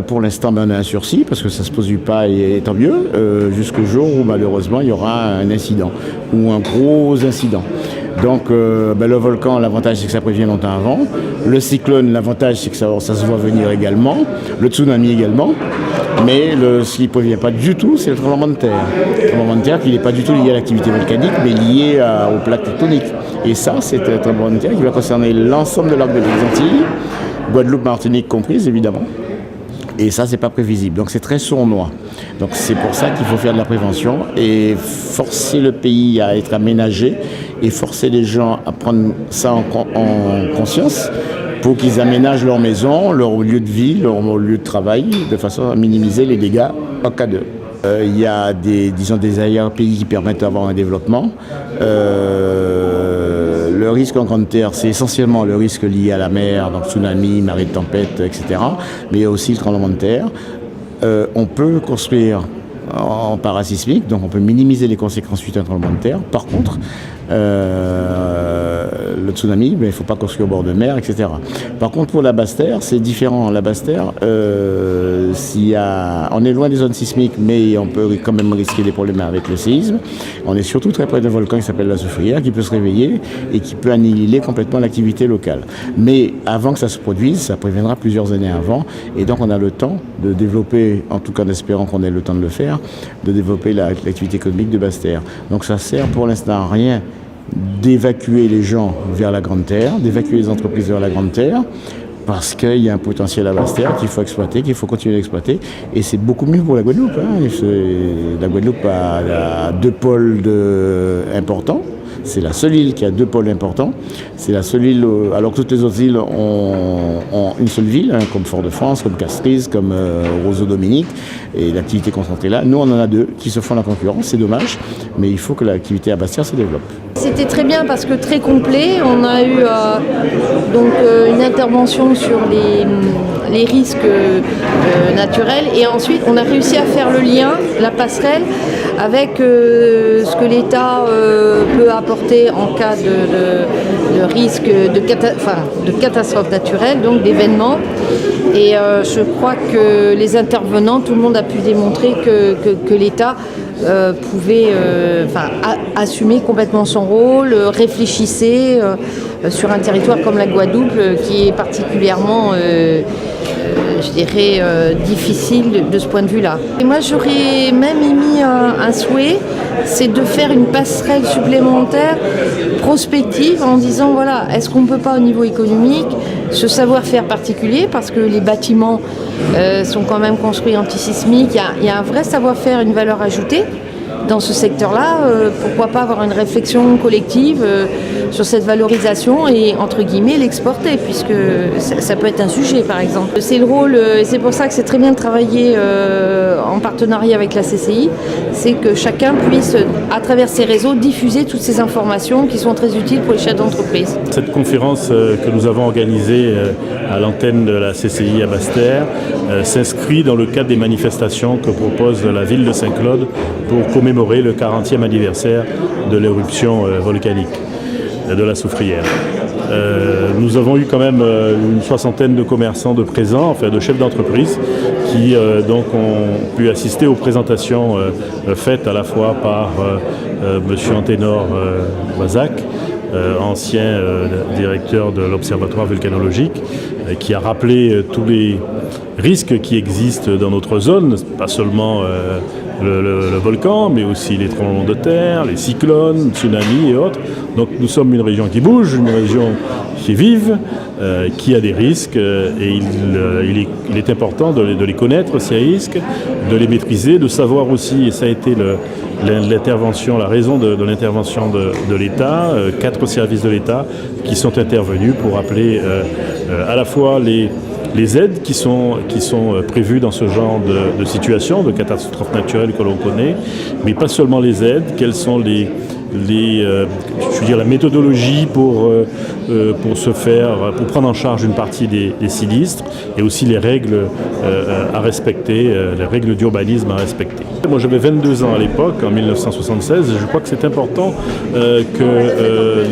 Pour l'instant, on a un sursis parce que ça ne se produit pas et tant mieux, jusqu'au jour où malheureusement il y aura un incident ou un gros incident. Donc le volcan, l'avantage c'est que ça prévient longtemps avant. Le cyclone, l'avantage c'est que ça se voit venir également. Le tsunami également. Mais ce qui ne prévient pas du tout, c'est le tremblement de terre. Le tremblement de terre qui n'est pas du tout lié à l'activité volcanique, mais lié aux plaques tectoniques. Et ça, c'est un tremblement de terre qui va concerner l'ensemble de l'arc de l'île Antilles, Guadeloupe, Martinique comprise évidemment. Et ça, c'est pas prévisible. Donc c'est très sournois. Donc c'est pour ça qu'il faut faire de la prévention et forcer le pays à être aménagé et forcer les gens à prendre ça en conscience pour qu'ils aménagent leur maison, leur lieu de vie, leur lieu de travail, de façon à minimiser les dégâts en cas de. Il y a des arrière-pays qui permettent d'avoir un développement. Le risque en grande terre, c'est essentiellement le risque lié à la mer, donc tsunami, marée de tempête, etc. Mais il y a aussi le tremblement de terre. On peut construire en parasismique, donc on peut minimiser les conséquences suite à un tremblement de terre. Par contre, le tsunami, il ne faut pas construire au bord de mer, etc. Par contre, pour la basse terre, c'est différent. La basse terre, on est loin des zones sismiques, mais on peut quand même risquer des problèmes avec le séisme. On est surtout très près d'un volcan qui s'appelle la Soufrière, qui peut se réveiller et qui peut annihiler complètement l'activité locale. Mais avant que ça se produise, ça préviendra plusieurs années avant, et donc on a le temps de développer, en tout cas en espérant qu'on ait le temps de le faire, de développer l'activité économique de basse terre. Donc ça sert pour l'instant à rien d'évacuer les gens vers la grande terre, d'évacuer les entreprises vers la grande terre, parce qu'il y a un potentiel à basse terre qu'il faut exploiter, qu'il faut continuer d'exploiter. Et c'est beaucoup mieux pour la Guadeloupe. La Guadeloupe a deux pôles importants. C'est la seule île qui a deux pôles importants. C'est la seule île, alors que toutes les autres îles ont une seule ville, comme Fort-de-France, comme Castries, comme Roseau-Dominique, et l'activité concentrée là. Nous, on en a deux qui se font la concurrence, c'est dommage, mais il faut que l'activité à basse terre se développe. C'était très bien parce que très complet. On a eu une intervention sur les risques naturels et ensuite on a réussi à faire le lien, la passerelle avec ce que l'État peut apporter en cas de risque de catastrophe naturelle, donc d'événements. Et je crois que les intervenants, tout le monde a pu démontrer que l'État pouvait assumer complètement son rôle, réfléchissait sur un territoire comme la Guadeloupe qui est particulièrement difficile de ce point de vue-là. Et moi, j'aurais même émis un souhait, c'est de faire une passerelle supplémentaire prospective en disant, voilà, est-ce qu'on ne peut pas au niveau économique, ce savoir-faire particulier, parce que les bâtiments sont quand même construits antisismiques, il y a un vrai savoir-faire, une valeur ajoutée dans ce secteur-là, pourquoi pas avoir une réflexion collective sur cette valorisation et, entre guillemets, l'exporter, puisque ça peut être un sujet, par exemple. C'est le rôle, et c'est pour ça que c'est très bien de travailler en partenariat avec la CCI, c'est que chacun puisse, à travers ses réseaux, diffuser toutes ces informations qui sont très utiles pour les chefs d'entreprise. Cette conférence que nous avons organisée à l'antenne de la CCI à Basse-Terre s'inscrit dans le cadre des manifestations que propose la ville de Saint-Claude pour commémorer le 40e anniversaire de l'éruption volcanique de la Soufrière. Nous avons eu quand même une soixantaine de commerçants de présents, enfin de chefs d'entreprise, qui donc ont pu assister aux présentations faites à la fois par M. Anténor Wazac, ancien directeur de l'Observatoire volcanologique, qui a rappelé tous les risques qui existent dans notre zone, pas seulement le volcan, mais aussi les tremblements de terre, les cyclones, tsunamis et autres. Donc nous sommes une région qui bouge, une région qui est vive, qui a des risques, et il est important de les connaître, ces risques, de les maîtriser, de savoir aussi, et ça a été l'intervention, la raison de l'intervention de l'État, 4 services de l'État qui sont intervenus pour appeler à la fois les aides qui sont prévues dans ce genre de situation, de catastrophes naturelles que l'on connaît, mais pas seulement les aides, quelles sont la méthodologie pour prendre en charge une partie des sinistres, et aussi les règles à respecter, les règles d'urbanisme à respecter. Moi j'avais 22 ans à l'époque, en 1976, et je crois que c'est important que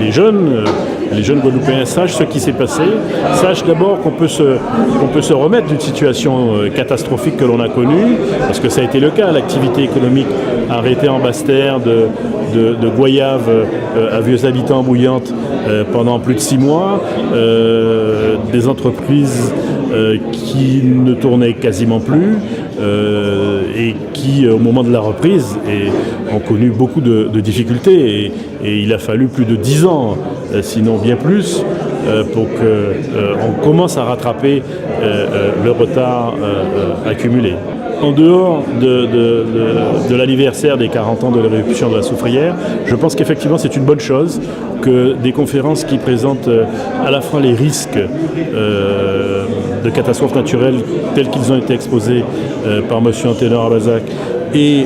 les jeunes les jeunes Guadeloupéens sachent ce qui s'est passé, sachent d'abord qu'on peut se remettre d'une situation catastrophique que l'on a connue, parce que ça a été le cas, l'activité économique arrêtée en Basse-Terre de Goyave à Vieux-Habitants Bouillante pendant plus de 6 mois, des entreprises qui ne tournaient quasiment plus et qui, au moment de la reprise, ont connu beaucoup de difficultés. Et il a fallu plus de 10 ans, sinon bien plus, pour qu'on commence à rattraper le retard accumulé. En dehors de l'anniversaire des 40 ans de l'éruption de la Soufrière, je pense qu'effectivement c'est une bonne chose que des conférences qui présentent à la fois les risques de catastrophes naturelles tels qu'ils ont été exposés par M. Antenor Abazac et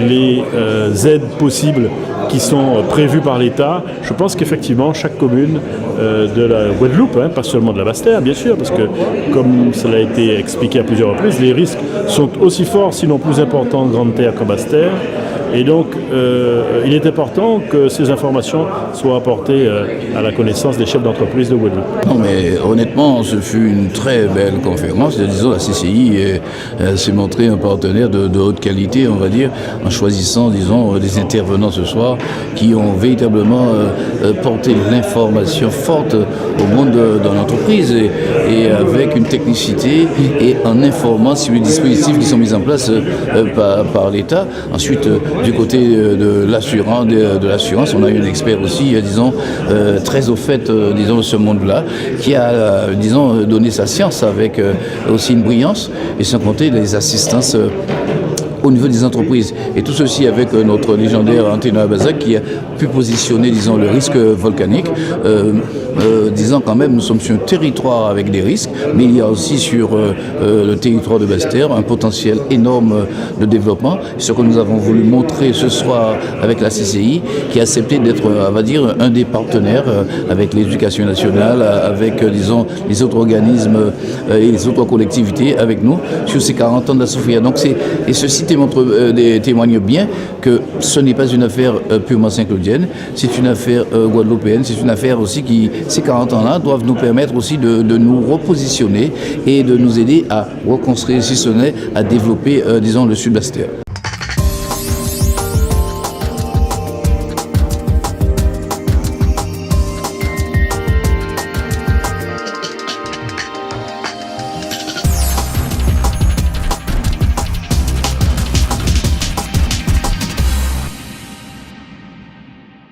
les aides possibles qui sont prévues par l'État. Je pense qu'effectivement chaque commune de la Guadeloupe, pas seulement de la Basse-Terre bien sûr, parce que comme cela a été expliqué à plusieurs reprises, les risques sont aussi forts sinon plus importants en Grande Terre qu'en Basse-Terre. Et donc, il est important que ces informations soient apportées à la connaissance des chefs d'entreprise de Guadeloupe. Non, mais honnêtement, ce fut une très belle conférence. Disons, la CCI s'est montrée un partenaire de haute qualité, on va dire, en choisissant, disons, des intervenants ce soir qui ont véritablement porté l'information forte au monde de l'entreprise et avec une technicité et en informant sur les dispositifs qui sont mis en place par l'État. Ensuite, du côté de l'assurance, on a eu un expert aussi, disons, très au fait, disons, de ce monde-là, qui a, disons, donné sa science avec aussi une brillance, et sans compter les assistances au niveau des entreprises. Et tout ceci avec notre légendaire Antenor Abazac qui a pu positionner, disons, le risque volcanique, disant quand même nous sommes sur un territoire avec des risques, mais il y a aussi sur le territoire de Basse-Terre un potentiel énorme de développement. Ce que nous avons voulu montrer ce soir avec la CCI, qui a accepté d'être, on va dire, un des partenaires avec l'éducation nationale, avec, disons, les autres organismes et les autres collectivités avec nous sur ces 40 ans de la Soufrière. Donc et ceci témoigne bien que ce n'est pas une affaire purement saint-claudienne, c'est une affaire guadeloupéenne, c'est une affaire aussi qui, ces 40 ans-là, doivent nous permettre aussi de nous repositionner et de nous aider à reconstruire, si ce n'est à développer, disons, le sud Basse-Terre.